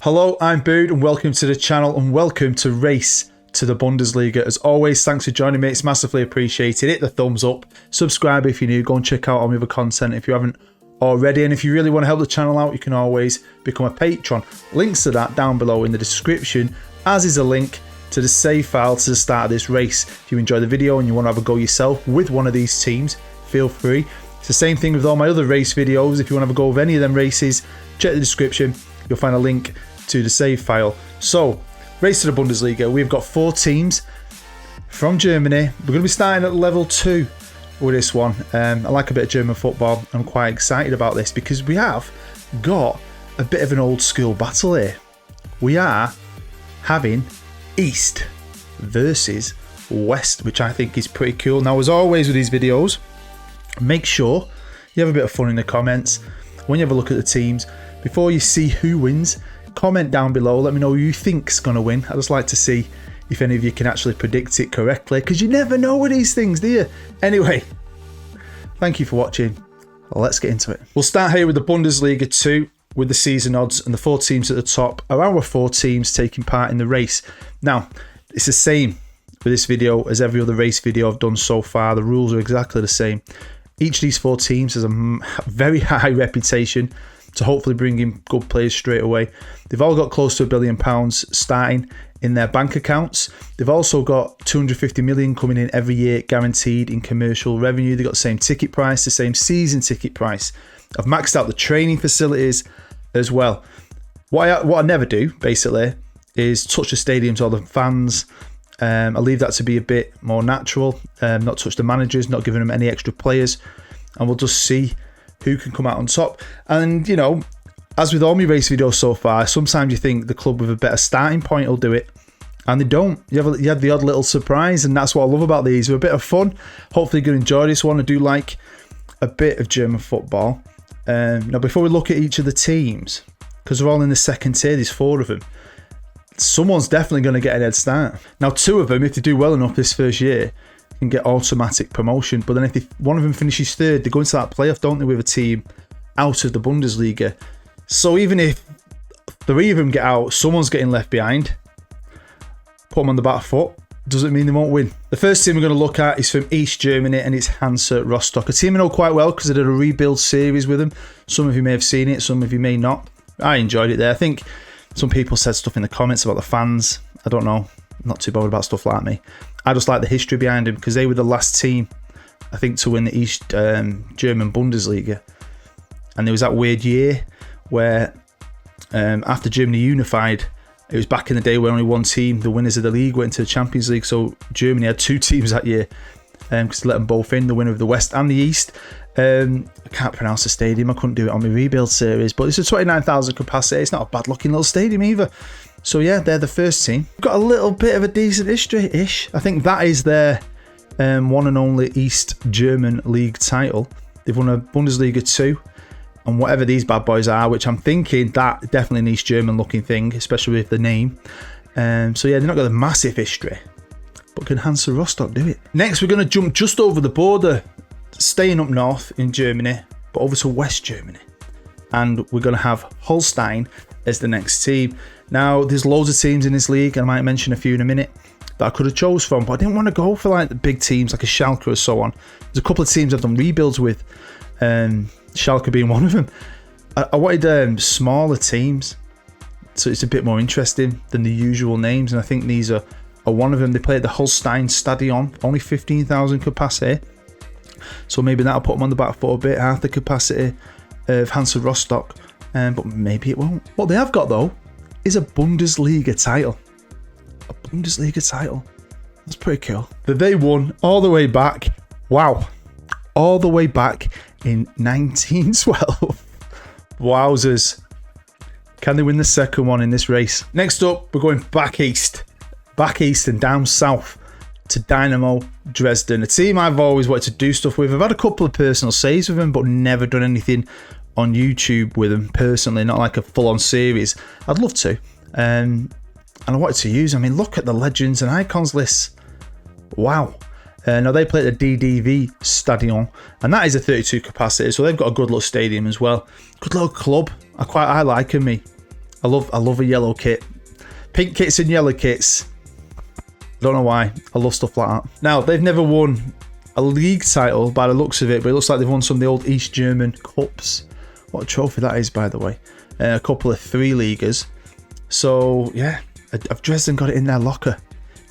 Hello, I'm Bood and welcome to the channel and welcome to Race to the Bundesliga. As always, thanks for joining me. It's massively appreciated. Hit the thumbs up, subscribe if you're new, go and check out all my other content if you haven't already. And if you really want to help the channel out, you can always become a patron. Links to that down below in the description, as is a link to the save file to the start of this race. If you enjoy the video and you want to have a go yourself with one of these teams, feel free. It's the same thing with all my other race videos. If you want to have a go with any of them races, check the description. You'll find a link to the save file. So, Race to the Bundesliga. We've got 4 teams from Germany. We're going to be starting at level 2 with this one. I like a bit of German football. I'm quite excited about this because we have got a bit of an old school battle here. We are having East versus West, which I think is pretty cool. Now, as always with these videos, make sure you have a bit of fun in the comments when you have a look at the teams. Before you see who wins, comment down below. Let me know who you think's going to win. I just like to see if any of you can actually predict it correctly, because you never know with these things, do you? Anyway, thank you for watching. Let's get into it. We'll start here with the Bundesliga 2 with the season odds, and the 4 teams at the top are our 4 teams taking part in the race. Now, it's the same with this video as every other race video I've done so far. The rules are exactly the same. Each of these 4 teams has a very high reputation to hopefully bring in good players straight away. They've all got close to £1 billion starting in their bank accounts. They've also got 250 million coming in every year guaranteed in commercial revenue. They've got the same ticket price, the same season ticket price. I've maxed out the training facilities as well. What I never do, basically, is touch the stadiums or the fans. I leave that to be a bit more natural. Not touch the managers, not giving them any extra players. And we'll just see who can come out on top. And, you know, as with all my race videos so far, sometimes you think the club with a better starting point will do it, and they don't. You have the odd little surprise, and that's what I love about these. They're a bit of fun. Hopefully you're going to enjoy this one. I do like a bit of German football. Now, before we look at each of the teams, because they're all in the second tier, there's 4 of them, someone's definitely going to get an head start. Now, 2 of them, if they do well enough this first year, can get automatic promotion. But then if one of them finishes 3rd, they go into that playoff, don't they, with a team out of the Bundesliga. So even if 3 of them get out, someone's getting left behind. Put them on the back foot. Doesn't mean they won't win. The first team we're going to look at is from East Germany, and it's Hansa Rostock. A team I know quite well because I did a rebuild series with them. Some of you may have seen it, some of you may not. I enjoyed it there. I think some people said stuff in the comments about the fans. I don't know. I'm not too bothered about stuff like me. I just like the history behind them because they were the last team, I think, to win the East German Bundesliga. And there was that weird year where after Germany unified, it was back in the day where only one team, the winners of the league, went to the Champions League. So Germany had 2 teams that year because they let them both in, the winner of the West and the East. I can't pronounce the stadium. I couldn't do it on my rebuild series, but it's a 29,000 capacity. It's not a bad looking little stadium either. So yeah, they're the first team. Got a little bit of a decent history-ish. I think that is their one and only East German League title. They've won a Bundesliga 2, and whatever these bad boys are, which I'm thinking that definitely an East German looking thing, especially with the name. So yeah, they're not got a massive history, but can Hansa Rostock do it? Next, we're going to jump just over the border, staying up north in Germany, but over to West Germany. And we're going to have Holstein as the next team. Now, there's loads of teams in this league, and I might mention a few in a minute that I could have chose from, but I didn't want to go for like the big teams like a Schalke or so on. There's a couple of teams I've done rebuilds with, Schalke being one of them. I wanted smaller teams, so it's a bit more interesting than the usual names, and I think these are one of them. They play at the Holstein Stadion, only 15,000 capacity, so maybe that'll put them on the back foot a bit, half the capacity of Hansa Rostock, but maybe it won't. What they have got though is a Bundesliga title. A Bundesliga title. That's pretty cool. That they won all the way back. Wow. All the way back in 1912. Wowzers. Can they win the second one in this race? Next up, we're going back east. Back east and down south to Dynamo Dresden. A team I've always wanted to do stuff with. I've had a couple of personal saves with them, but never done anything on YouTube with them personally, not like a full-on series. I'd love to, and I wanted to use. I mean, look at the legends and icons lists. Wow. Now they play at the DDV Stadion, and that is a 32 capacity, so they've got a good little stadium as well. Good little club. I like them. I love a yellow kit. Pink kits and yellow kits. Don't know why. I love stuff like that. Now, they've never won a league title by the looks of it, but it looks like they've won some of the old East German cups. What a trophy that is, by the way. A couple of 3-leaguers. So, yeah, have Dresden got it in their locker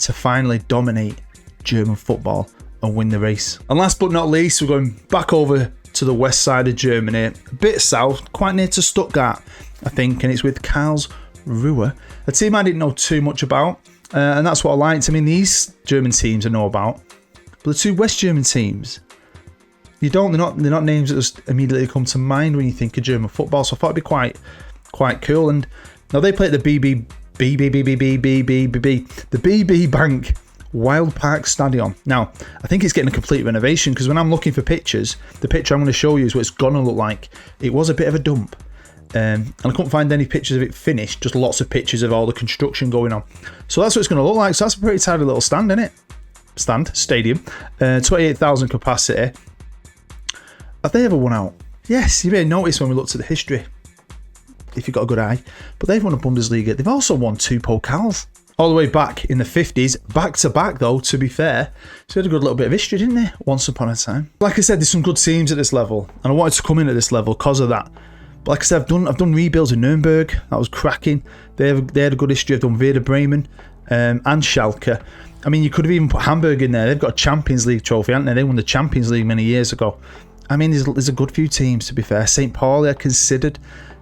to finally dominate German football and win the race. And last but not least, we're going back over to the west side of Germany, a bit south, quite near to Stuttgart, I think, and it's with Karlsruhe, a team I didn't know too much about. And that's what I liked. I mean, these German teams I know about, but the 2 West German teams, they're not names that just immediately come to mind when you think of German football. So I thought it'd be quite cool. And now they play at the BB Bank Wild Park Stadion. Now, I think it's getting a complete renovation, because when I'm looking for pictures, the picture I'm going to show you is what it's going to look like. It was a bit of a dump. And I couldn't find any pictures of it finished, just lots of pictures of all the construction going on. So that's what it's going to look like. So that's a pretty tidy little stand, isn't it? Stadium. 28,000 capacity. Have they ever won out? Yes, you may notice when we looked at the history, if you've got a good eye. But they've won a Bundesliga. They've also won 2 Pokals. All the way back in the 50s. Back to back, though, to be fair. So they had a good little bit of history, didn't they? Once upon a time. Like I said, there's some good teams at this level. And I wanted to come in at this level because of that. But like I said, I've done rebuilds in Nuremberg. That was cracking. They had a good history. I've done Werder Bremen and Schalke. I mean, you could have even put Hamburg in there. They've got a Champions League trophy, haven't they? They won the Champions League many years ago. I mean, there's a good few teams, to be fair. St. Pauli I considered.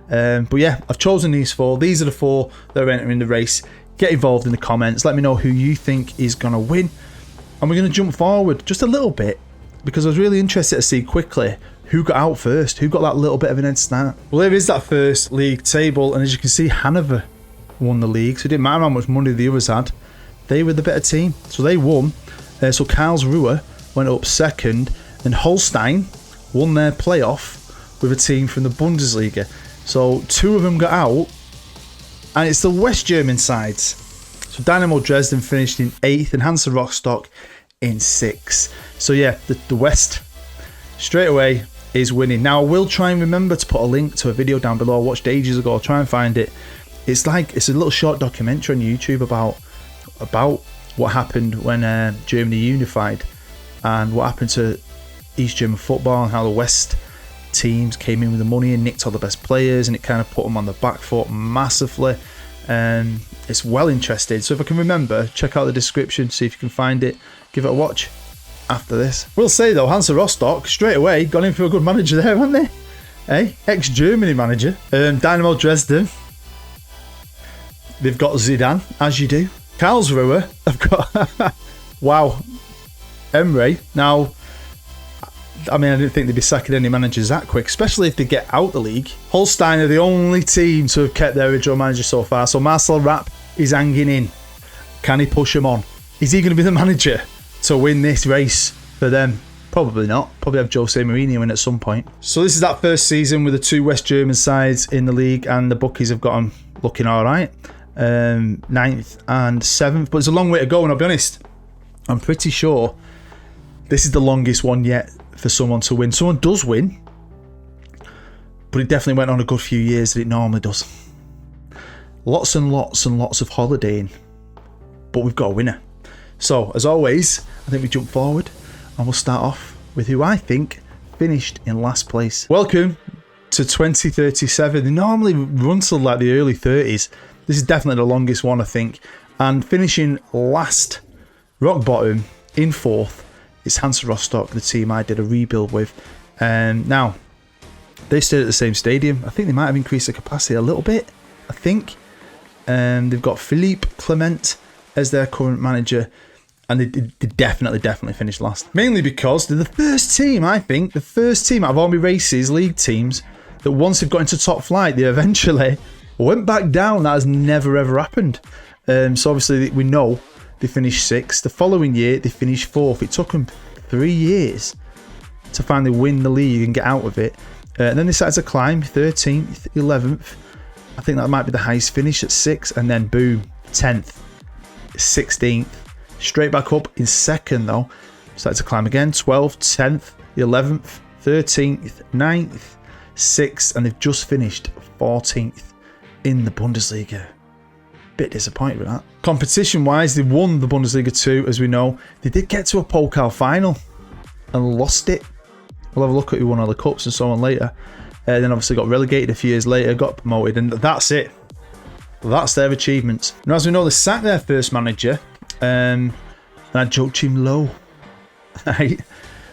But yeah, I've chosen these 4. These are the 4 that are entering the race. Get involved in the comments. Let me know who you think is going to win. And we're going to jump forward just a little bit, because I was really interested to see quickly who got out first, who got that little bit of an head start. Well, here is that first league table, and as you can see, Hanover won the league, so it didn't matter how much money the others had. They were the better team, so they won. So Karlsruhe went up second, and Holstein won their playoff with a team from the Bundesliga. So 2 of them got out, and it's the West German sides. So Dynamo Dresden finished in 8th, and Hansa Rostock in 6th. So yeah, the West straight away is winning. Now I will try and remember to put a link to a video down below I watched ages ago. I'll try and find it. It's a little short documentary on YouTube about what happened when Germany unified, and what happened to East German football, and how the West teams came in with the money and nicked all the best players, and it kind of put them on the back foot massively. It's well interesting, so if I can remember, check out the description, see if you can find it, give it a watch after this. We'll say though, Hansa Rostock straight away got in for a good manager there, haven't they? Hey, ex-Germany manager. Dynamo Dresden, they've got Zidane, as you do. Karlsruhe have got wow, Emre. Now, I mean, I didn't think they'd be sacking any managers that quick, especially if they get out the league. Holstein are the only team to have kept their original manager so far. So Marcel Rapp is hanging in. Can he push him on? Is he going to be the manager to win this race for them? Probably not. Probably have Jose Mourinho in at some point. So this is that first season with the 2 West German sides in the league, and the bookies have got them looking all right. 9th and 7th, but it's a long way to go, and I'll be honest, I'm pretty sure this is the longest one yet for someone to win. Someone does win, but it definitely went on a good few years that it normally does. Lots and lots and lots of holidaying, but we've got a winner. So as always, I think we jump forward and we'll start off with who I think finished in last place. Welcome to 2037. They normally run till like the early 30s. This is definitely the longest one, I think. And finishing last, rock bottom, in 4th, is Hansa Rostock, the team I did a rebuild with. Now, they stayed at the same stadium. I think they might have increased the capacity a little bit, I think. They've got Philippe Clement as their current manager, and they definitely finished last. Mainly because they're the first team, I think, the first team out of all my races, league teams, that once they've got into top flight, they eventually went back down. That has never ever happened. So obviously we know they finished 6th. The following year they finished 4th. It took them 3 years to finally win the league and get out of it. And then they started to climb, 13th, 11th. I think that might be the highest finish at 6th, and then boom, 10th, 16th. Straight back up in 2nd though. Started to climb again, 12th, 10th, 11th, 13th, 9th, 6th, and they've just finished 14th. in the Bundesliga. Bit disappointed with that. Competition-wise, they won the Bundesliga 2, as we know. They did get to a Pokal final and lost it. We'll have a look at who won all the cups and so on later. Then obviously got relegated a few years later, got promoted, and that's it. That's their achievements. Now, as we know, they sacked their first manager, and I joked him low, right?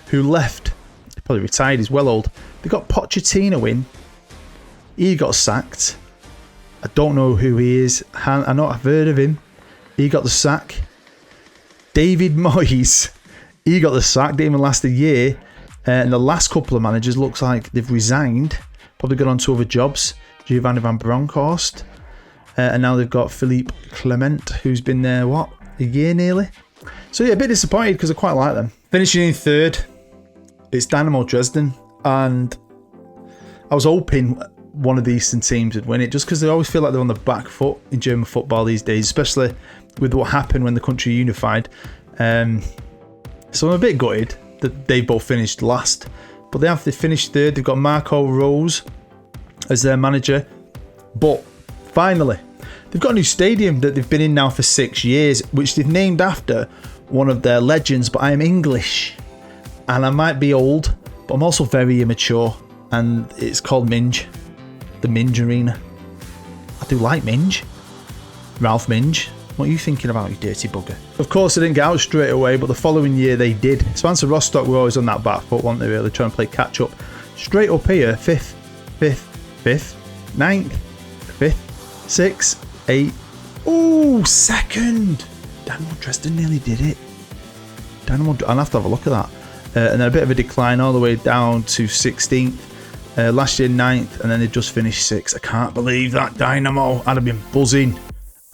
Who left. He probably retired, he's well old. They got Pochettino in. He got sacked. I don't know who he is. I know I've heard of him. He got the sack. David Moyes. He got the sack. Didn't even last a year. And the last couple of managers looks like they've resigned. Probably gone on to other jobs. Giovanni van Bronckhorst. And now they've got Philippe Clement, who's been there, what, a year nearly? So yeah, a bit disappointed because I quite like them. Finishing in third, it's Dynamo Dresden. And I was hoping one of the Eastern teams would win it, just because they always feel like they're on the back foot in German football these days, especially with what happened when the country unified. So I'm a bit gutted that they both finished last, but they finished third. They've got Marco Rose as their manager, but finally they've got a new stadium that they've been in now for 6 years, which they've named after one of their legends. But I am English and I might be old, but I'm also very immature, and it's called Minge, the Minge Arena. I do like Minge. Ralph Minge. What are you thinking about, you dirty bugger? Of course, they didn't get out straight away, but the following year they did. So Hansa Rostock were always on that back foot, weren't they, really? Trying to play catch up. Straight up here, 5th, 9th, 5th, 6th, 8th. Oh, 2nd. Dynamo Dresden nearly did it. I'll have to have a look at that. And then a bit of a decline all the way down to 16th. Last year 9th, and then they just finished 6th. I can't believe that. Dynamo. I'd have been buzzing.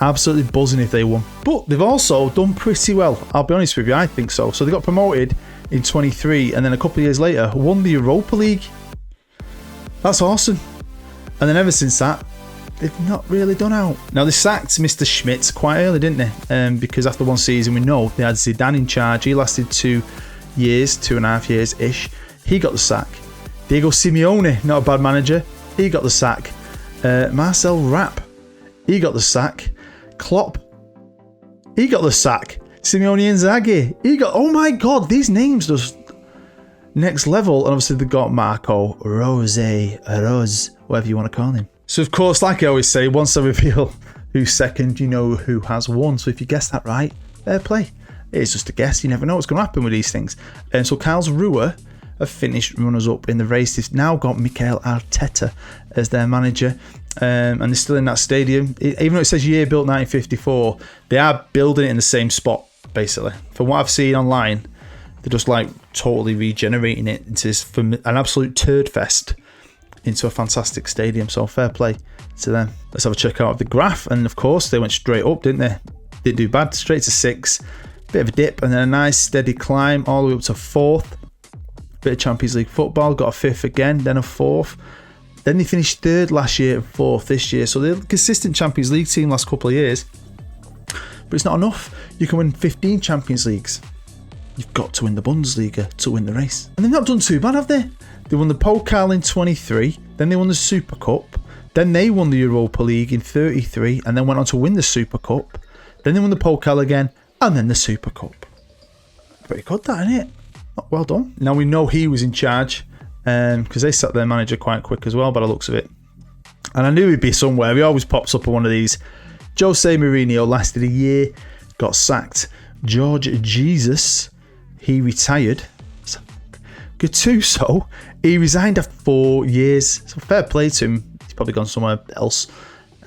Absolutely buzzing if they won. But they've also done pretty well. I'll be honest with you, I think so. So they got promoted in 23, and then a couple of years later won the Europa League. That's awesome. And then ever since that, they've not really done out. Now, they sacked Mr. Schmitz quite early, didn't they? Because after one season, we know they had Zidane in charge. He lasted 2 years, 2.5 years-ish. He got the sack. Diego Simeone, not a bad manager. He got the sack. Marcel Rapp, he got the sack. Klopp, he got the sack. Simeone Inzaghi, he got... Oh my God, these names just next level. And obviously they got Marco Rose, whatever you want to call him. So of course, like I always say, once I reveal who's second, you know who has won. So if you guess that right, fair play. It's just a guess. You never know what's going to happen with these things. And so Karlsruhe have finished runners-up in the race. They've now got Mikel Arteta as their manager, and they're still in that stadium. Even though it says year built 1954, they are building it in the same spot, basically. From what I've seen online, they're just like totally regenerating it into this, from an absolute turd fest into a fantastic stadium. So fair play to them. Let's have a check out of the graph. And of course, they went straight up, didn't they? Didn't do bad, straight to 6. Bit of a dip, and then a nice steady climb all the way up to 4th. Bit of Champions League football, got a 5th again, then a 4th. Then they finished 3rd last year and 4th this year. So they're a consistent Champions League team last couple of years. But it's not enough. You can win 15 Champions Leagues. You've got to win the Bundesliga to win the race. And they've not done too bad, have they? They won the Pokal in 23, then they won the Super Cup, then they won the Europa League in 33, and then went on to win the Super Cup. Then they won the Pokal again, and then the Super Cup. Pretty good, that, isn't it? Well done. Now we know he was in charge, because they sacked their manager quite quick as well, by the looks of it. And I knew he'd be somewhere. He always pops up on one of these. Jose Mourinho lasted a year, got sacked. George Jesus, he retired. Gattuso, he resigned after 4 years. So fair play to him. He's probably gone somewhere else.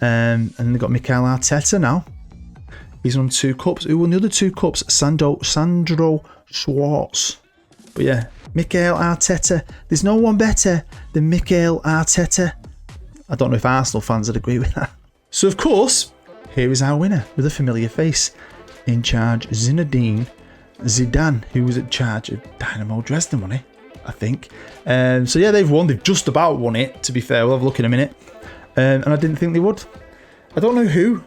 And they've got Mikel Arteta now. He's won 2 cups. Who won the other 2 cups? Sandro Schwartz. But yeah, Mikel Arteta. There's no one better than Mikel Arteta. I don't know if Arsenal fans would agree with that. So of course, here is our winner with a familiar face. In charge, Zinedine Zidane, who was in charge of Dynamo Dresden, wasn't he? I think. So yeah, they've won. They've just about won it, to be fair. We'll have a look in a minute. And I didn't think they would. I don't know who.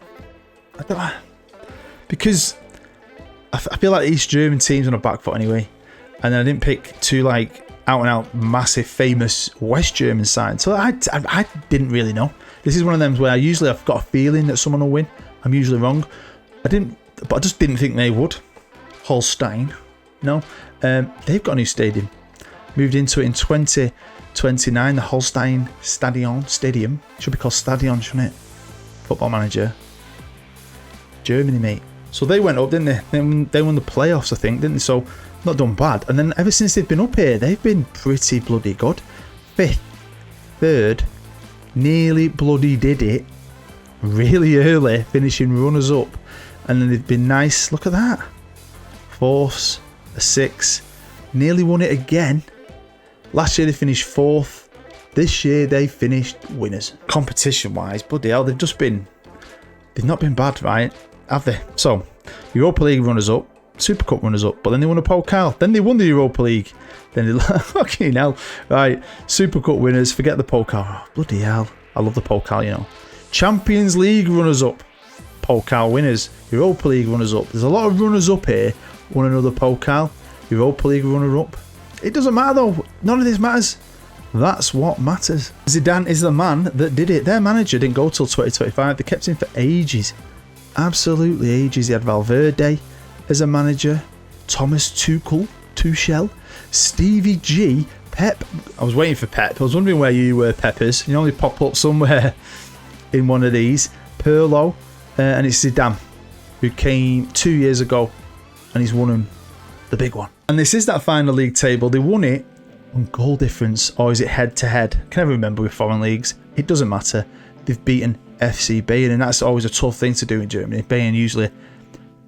Because I feel like East German teams on a back foot anyway. And then I didn't pick 2 like out and out massive famous West German side. So I didn't really know. This is one of them where I've got a feeling that someone will win. I'm usually wrong. But I just didn't think they would. Holstein, no. They've got a new stadium. Moved into it in 2029. The Holstein Stadium. Should be called Stadion, shouldn't it? Football Manager. Germany, mate. So they went up, didn't they? They won the playoffs, I think, didn't they? So not done bad. And then ever since they've been up here, they've been pretty bloody good. 5th, 3rd, nearly bloody did it. Really early, finishing runners up. And then they've been nice. Look at that. 4th, a 6th. Nearly won it again. Last year they finished 4th. This year they finished winners. Competition-wise, bloody hell, they've not been bad, right? Have they? So, Europa League runners-up, Super Cup runners-up, but then they won a Pokal. Then they won the Europa League. Then they fucking hell. Right, Super Cup winners, forget the Pokal. Oh, bloody hell. I love the Pokal, you know. Champions League runners-up, Pokal winners, Europa League runners-up. There's a lot of runners-up here. Won another Pokal, Europa League runner-up. It doesn't matter though. None of this matters. That's what matters. Zidane is the man that did it. Their manager didn't go till 2025. They kept him for ages. Absolutely ages. He had Valverde as a manager. Thomas Tuchel, Stevie G, Pep. I was waiting for Pep. I was wondering where you were, Peppers. You only pop up somewhere in one of these. Pirlo, and it's Zidane, who came 2 years ago, and he's won them the big one. And this is that final league table. They won it on goal difference, or is it head to head? Can never remember with foreign leagues. It doesn't matter. They've beaten FC Bayern, and that's always a tough thing to do in Germany. Bayern usually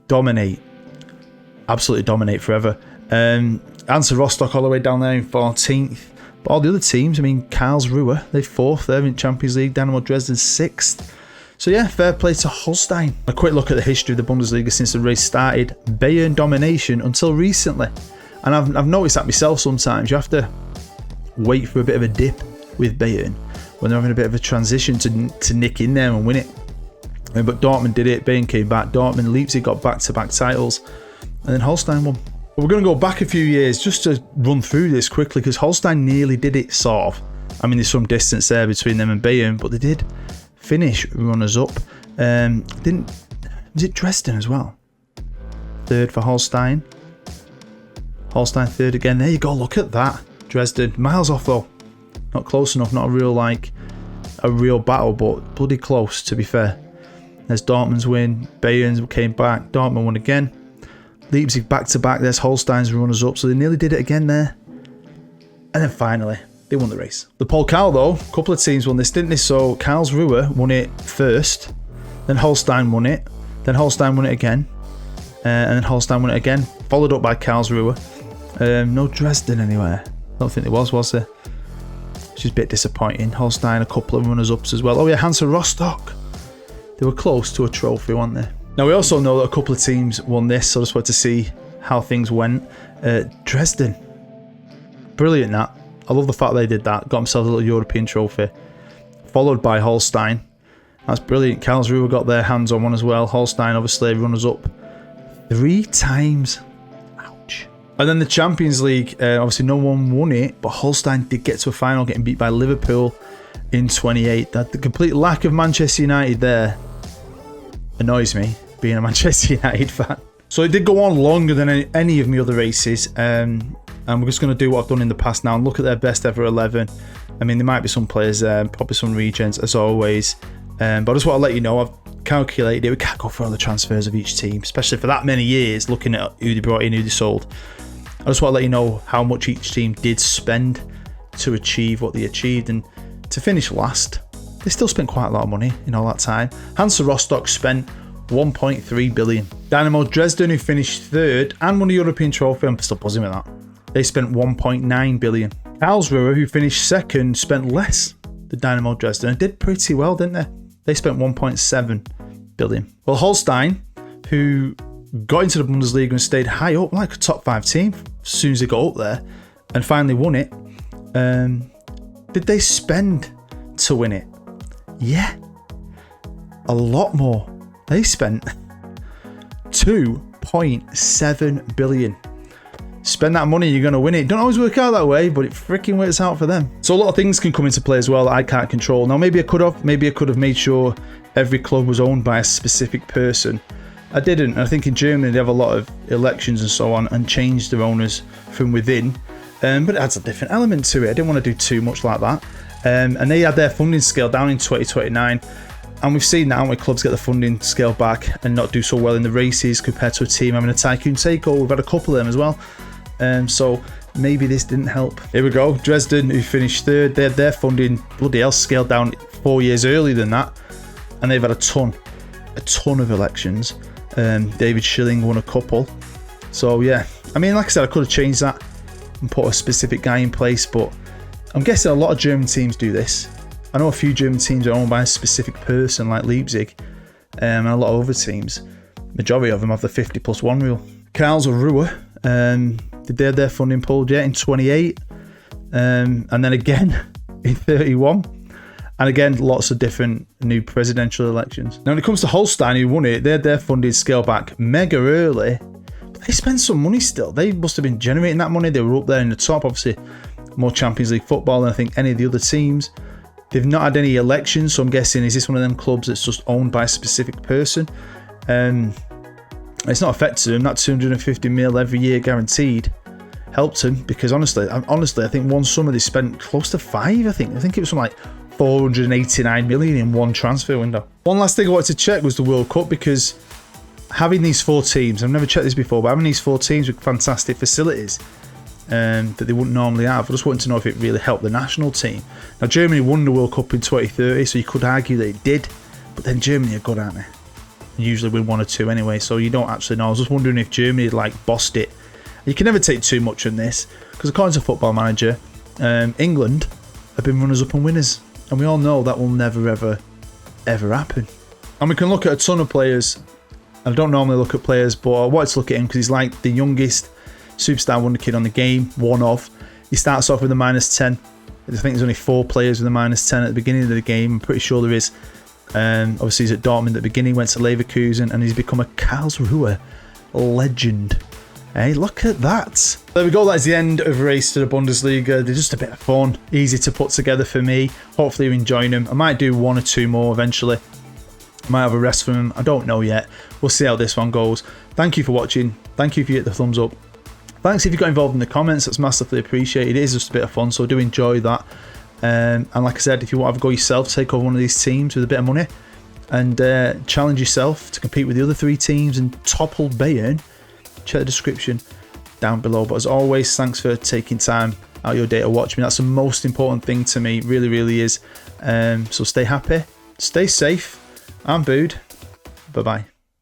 dominate, absolutely dominate forever. Hansa Rostock all the way down there in 14th. But all the other teams, I mean, Karlsruhe, they're 4th there in Champions League. Dynamo Dresden 6th. So yeah, fair play to Holstein. A quick look at the history of the Bundesliga since the race started. Bayern domination until recently. And I've noticed that myself sometimes. You have to wait for a bit of a dip with Bayern when they're having a bit of a transition to nick in there and win it. But Dortmund did it. Bayern came back. Dortmund, Leipzig got back-to-back titles. And then Holstein won. But we're going to go back a few years just to run through this quickly because Holstein nearly did it, sort of. I mean, there's some distance there between them and Bayern, but they did finish runners-up. Was it Dresden as well? 3rd for Holstein. Holstein 3rd again. There you go. Look at that. Dresden. Miles off though. Not close enough. Not a real battle, but bloody close to be fair. There's Dortmund's win. Bayern came back. Dortmund won again. Leipzig back to back. There's Holstein's runners up. So they nearly did it again there. And then finally, they won the race. The Pokal though, a couple of teams won this, didn't they? So Karlsruhe won it first. Then Holstein won it. Then Holstein won it again. And then Holstein won it again. Followed up by Karlsruhe. No Dresden anywhere. I don't think there was there? Which is a bit disappointing. Holstein, a couple of runners-ups as well. Oh yeah, Hansa Rostock. They were close to a trophy, weren't they? Now we also know that a couple of teams won this, so I just wanted to see how things went. Dresden. Brilliant that. I love the fact they did that. Got themselves a little European trophy. Followed by Holstein. That's brilliant. Karlsruhe got their hands on one as well. Holstein obviously runners-up 3 times. And then the Champions League, obviously no one won it, but Holstein did get to a final, getting beat by Liverpool in 28. That the complete lack of Manchester United there annoys me, being a Manchester United fan. So it did go on longer than any of my other races, and we're just going to do what I've done in the past now and look at their best ever 11. I mean, there might be some players there, probably some regens as always, but I just want to let you know, I've calculated it. We can't go for all the transfers of each team, especially for that many years, looking at who they brought in, who they sold. I just want to let you know how much each team did spend to achieve what they achieved, and to finish last, they still spent quite a lot of money in all that time. Hansa Rostock spent 1.3 billion. Dynamo Dresden, who finished 3rd and won a European trophy, I'm still buzzing with that. They spent 1.9 billion. Karlsruhe, who finished 2nd, spent less than Dynamo Dresden and did pretty well, didn't they? They spent 1.7 billion. Well, Holstein, who got into the Bundesliga and stayed high up, like a top 5 team as soon as they got up there and finally won it. Did they spend to win it? Yeah, a lot more. They spent 2.7 billion. spend that money, you're going to win it. Don't always work out that way, but it freaking works out for them. So a lot of things can come into play as well that I can't control. Now, maybe I could have made sure every club was owned by a specific person. I didn't. I think in Germany they have a lot of elections and so on and change their owners from within. But it adds a different element to it. I didn't want to do too much like that. And they had their funding scale down in 2029. And we've seen now when clubs get the funding scale back and not do so well in the races compared to a team having a tycoon takeover. We've had a couple of them as well. So maybe this didn't help. Here we go. Dresden, who finished third, they had their funding bloody hell scaled down 4 years earlier than that. And they've had a ton of elections. David Schilling won a couple. So yeah, I mean, like I said, I could have changed that and put a specific guy in place, but I'm guessing a lot of German teams do this. I know a few German teams are owned by a specific person, like Leipzig, and a lot of other teams. Majority of them have the 50+1 rule. KARLSRUHER, did they have their funding pulled yet in 28, and then again in 31. And again, lots of different new presidential elections. Now, when it comes to Holstein, who won it, they had their funding scale back mega early. But they spent some money still. They must have been generating that money. They were up there in the top, obviously, more Champions League football than I think any of the other teams. They've not had any elections, so I'm guessing, is this one of them clubs that's just owned by a specific person? It's not affected them. That 250 mil every year guaranteed helped them, because honestly, I think one summer they spent close to 5. I think it was something like 489 million in one transfer window. One last thing I wanted to check was the World Cup, because having these 4 teams, I've never checked this before, but having these 4 teams with fantastic facilities that they wouldn't normally have, I just wanted to know if it really helped the national team. Now, Germany won the World Cup in 2030, so you could argue that it did, but then Germany are good, aren't they? Usually win 1 or 2 anyway, so you don't actually know. I was just wondering if Germany had like bossed it. You can never take too much on this, because according to Football Manager, England have been runners-up and winners. And we all know that will never, ever happen. And we can look at a ton of players. I don't normally look at players, but I wanted to look at him because he's like the youngest superstar wonder kid on the game, one of. He starts off with a -10. I think there's only 4 players with a -10 at the beginning of the game. I'm pretty sure there is. Obviously, he's at Dortmund at the beginning, went to Leverkusen, and he's become a Karlsruhe legend. Hey, look at that. There we go, that is the end of Race to the Bundesliga. They're just a bit of fun, easy to put together for me. Hopefully you're enjoying them. I might do 1 or 2 more eventually. I might have a rest from them, I don't know yet. We'll see how this one goes. Thank you for watching. Thank you if you hit the thumbs up. Thanks if you got involved in the comments, that's massively appreciated. It is just a bit of fun, so I do enjoy that. And like I said, if you want to have a go yourself, take over one of these teams with a bit of money and challenge yourself to compete with the other 3 teams and topple Bayern, check the description down below. But as always, thanks for taking time out of your day to watch me. That's the most important thing to me, really, really is. So stay happy, stay safe. I'm Bood. Bye-bye.